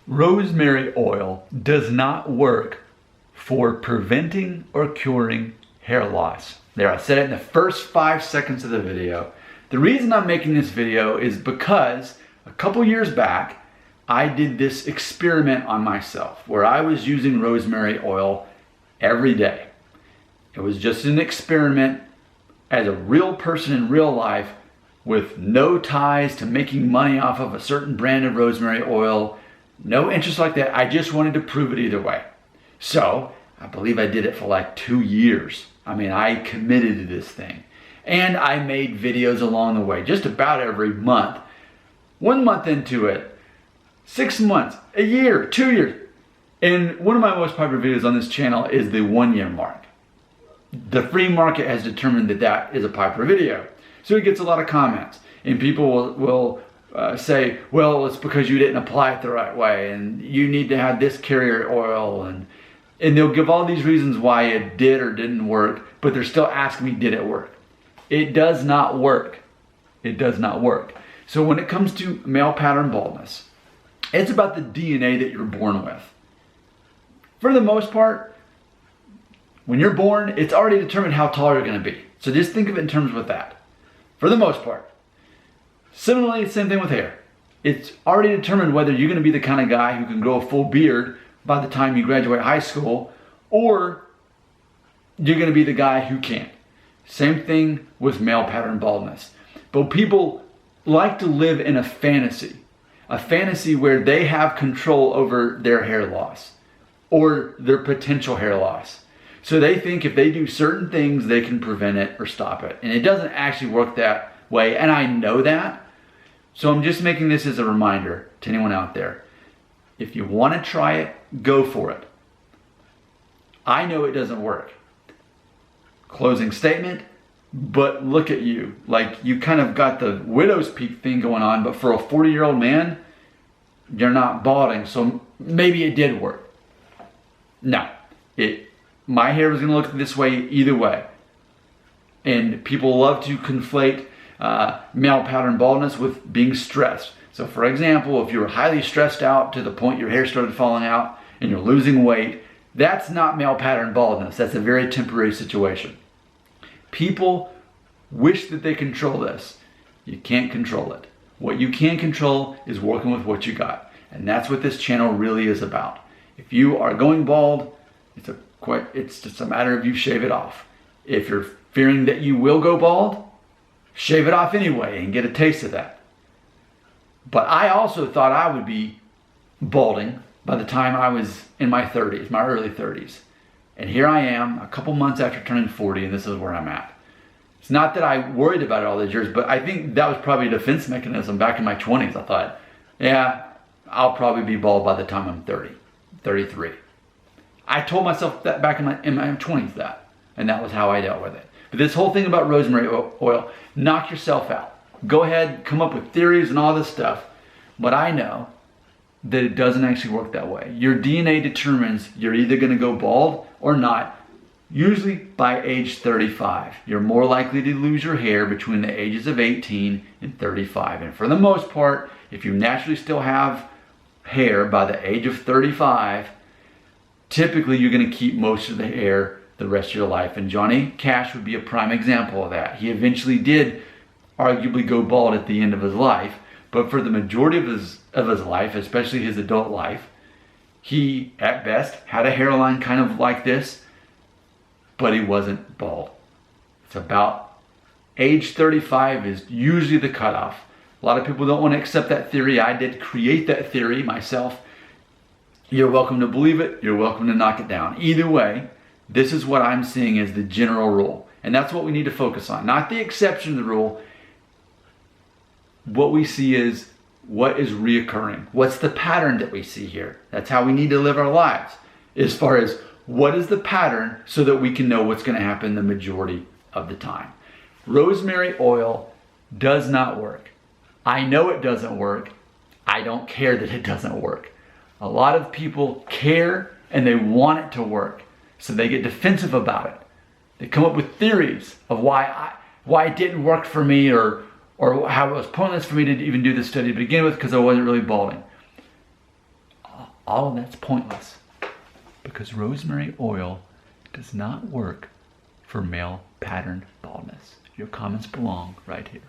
Rosemary oil does not work for preventing or curing hair loss. There, I said it in the first 5 seconds of the video. The reason I'm making this video is because a couple years back, I did this experiment on myself where I was using rosemary oil every day. It was just an experiment as a real person in real life with no ties to making money off of a certain brand of rosemary oil. No interest like that. I just wanted to prove it either way. So I believe I did it for like 2 years. I mean, I committed to this thing. And I made videos along the way, just about every month. 1 month into it, 6 months, a year, 2 years. And one of my most popular videos on this channel is the 1 year mark. The free market has determined that that is a popular video. So it gets a lot of comments. And people will say, well, it's because you didn't apply it the right way, and you need to have this carrier oil, and they'll give all these reasons why it did or didn't work, but they're still asking me, did it work? It does not work. It does not work. So when it comes to male pattern baldness, it's about the DNA that you're born with. For the most part, when you're born, it's already determined how tall you're going to be. So just think of it in terms of that. For the most part. Similarly, same thing with hair. It's already determined whether you're going to be the kind of guy who can grow a full beard by the time you graduate high school, or you're going to be the guy who can't. Same thing with male pattern baldness. But people like to live in a fantasy where they have control over their hair loss or their potential hair loss. So they think if they do certain things, they can prevent it or stop it. And it doesn't actually work that way, and I know that. So I'm just making this as a reminder to anyone out there. If you want to try it, go for it. I know it doesn't work. Closing statement, but look at you. Like, you kind of got the widow's peak thing going on, but for a 40-year-old man, you're not balding, so maybe it did work. No, my hair was going to look this way either way. And people love to conflate male pattern baldness with being stressed. So for example, if you were highly stressed out to the point your hair started falling out and you're losing weight, that's not male pattern baldness. That's a very temporary situation. People wish that they control this. You can't control it. What you can control is working with what you got. And that's what this channel really is about. If you are going bald, it's just a matter of you shave it off. If you're fearing that you will go bald, shave it off anyway and get a taste of that. But I also thought I would be balding by the time I was in my 30s, my early 30s. And here I am, a couple months after turning 40, and this is where I'm at. It's not that I worried about it all these years, but I think that was probably a defense mechanism back in my 20s. I thought, yeah, I'll probably be bald by the time I'm 30, 33. I told myself that back in my 20s that, and that was how I dealt with it. But this whole thing about rosemary oil, knock yourself out. Go ahead, come up with theories and all this stuff, but I know that it doesn't actually work that way. Your DNA determines you're either going to go bald or not, usually by age 35. You're more likely to lose your hair between the ages of 18 and 35. And for the most part, if you naturally still have hair by the age of 35, typically you're going to keep most of the hair the rest of your life. And Johnny Cash would be a prime example of that. He eventually did arguably go bald at the end of his life, but for the majority of his life, especially his adult life, he at best had a hairline kind of like this, but he wasn't bald. It's about age 35 is usually the cutoff. A lot of people don't want to accept that theory. I did create that theory myself. You're welcome to believe it. You're welcome to knock it down. Either way, this is what I'm seeing as the general rule. And that's what we need to focus on. Not the exception to the rule. What we see is what is reoccurring. What's the pattern that we see here? That's how we need to live our lives. As far as what is the pattern so that we can know what's going to happen the majority of the time. Rosemary oil does not work. I know it doesn't work. I don't care that it doesn't work. A lot of people care and they want it to work. So they get defensive about it. They come up with theories of why it didn't work for me, or how it was pointless for me to even do this study to begin with because I wasn't really balding. all of that's pointless because rosemary oil does not work for male pattern baldness. Your comments belong right here.